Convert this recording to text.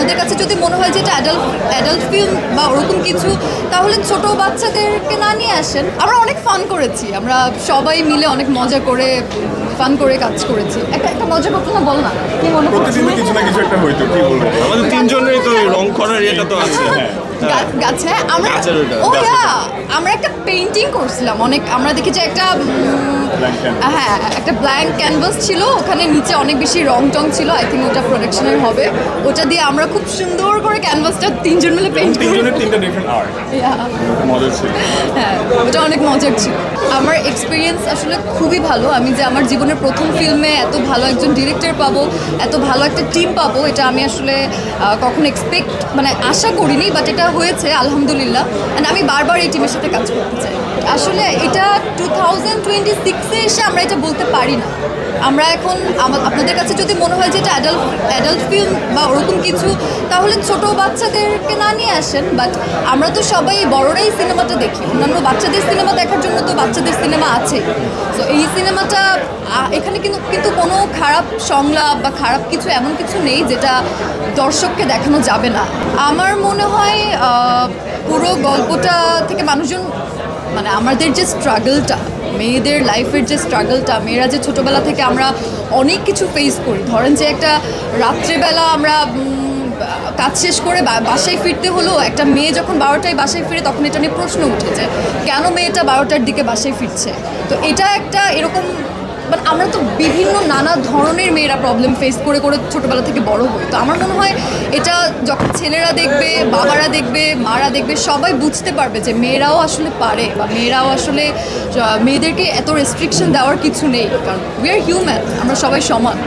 আপনাদের কাছে যদি মনে হয় যে এটা অ্যাডাল্ট ফিল্ম বা ওরকম কিছু, তাহলে ছোট বাচ্চাদেরকে না নিয়ে আসেন। আমরা অনেক ফান করেছি, আমরা সবাই মিলে অনেক মজা করে ফান করে কাজ করেছি। একটা মজা করতো না, বল না কি মনে করছিস? প্রতিদিন কিছু না কিছু একটা হইতো, কি বলবো, আমাদের তিনজনেরই তো রং করার এটা তো আছে। গাছে আমরা গাছের ওটা, ও গাছের ইয়া আমরা একটা পেইন্টিং করছিলাম অনেক। আমরা দেখি যে একটা হ্যাঁ একটা ব্ল্যাঙ্ক ক্যানভাস ছিল, ওখানে নিচে অনেক বেশি রং টং ছিল। আই থিঙ্ক ওটা প্রোডাকশনের হবে। ওটা দিয়ে আমরা খুব সুন্দর করে ক্যানভাসটা তিনজন মিলে পেইন্ট করি। তিনজনের তিনটা ডিফারেন্ট আর্ট, মজা ছিল। হ্যাঁ ওটা অনেক মজার ছিল। আমার এক্সপিরিয়েন্স আসলে খুবই ভালো। আমি যে আমার জীবনের প্রথম ফিল্মে এত ভালো একজন ডিরেক্টর পাবো, এত ভালো একটা টিম পাবো, এটা আমি আসলে কখনো মানে আশা করিনি, বাট এটা হয়েছে আলহামদুলিল্লাহ। অ্যান্ড আমি বারবার এই টিমের সাথে কাজ করতে চাই। আসলে এটা 2026-এ এসে আমরা এটা বলতে পারি না। আমরা এখন আপনাদের কাছে যদি মনে হয় যে এটা অ্যাডাল্ট ফিল্ম বা ওরকম কিছু, তাহলে ছোট বাচ্চাদেরকে না নিয়ে আসেন। বাট আমরা তো সবাই বড়রাই সিনেমাটা দেখি, অন্যান্য বাচ্চাদের সিনেমা দেখার জন্য তো বাচ্চাদের সিনেমা আছে। তো এই সিনেমাটা এখানে কিন্তু কোনো খারাপ সংলাপ বা খারাপ কিছু এমন কিছু নেই যেটা দর্শককে দেখানো যাবে না। আমার মনে হয় পুরো গল্পটা থেকে মানুষজন মানে আমাদের যে স্ট্রাগলটা, মেয়েদের লাইফের যে স্ট্রাগলটা, মেয়েরা যে ছোটোবেলা থেকে আমরা অনেক কিছু ফেস করি। ধরেন যে একটা রাত্রেবেলা আমরা কাজ শেষ করে বাসায় ফিরতে হলো, একটা মেয়ে যখন 12টায় বাসায় ফিরে তখন এটা নিয়ে প্রশ্ন উঠেছে কেন মেয়েটা 12টার দিকে বাসায় ফিরছে। তো এটা একটা এরকম মানে আমরা তো বিভিন্ন নানা ধরনের মেয়েরা প্রবলেম ফেস করে করে ছোটোবেলা থেকে বড় হই। তো আমার মনে হয় এটা যখন ছেলেরা দেখবে, বাবারা দেখবে, মারা দেখবে, সবাই বুঝতে পারবে যে মেয়েরাও আসলে পারে, বা মেয়েরাও আসলে মেয়েদেরকে এত রেস্ট্রিকশন দেওয়ার কিছু নেই, কারণ উই আর হিউম্যান, আমরা সবাই সমান।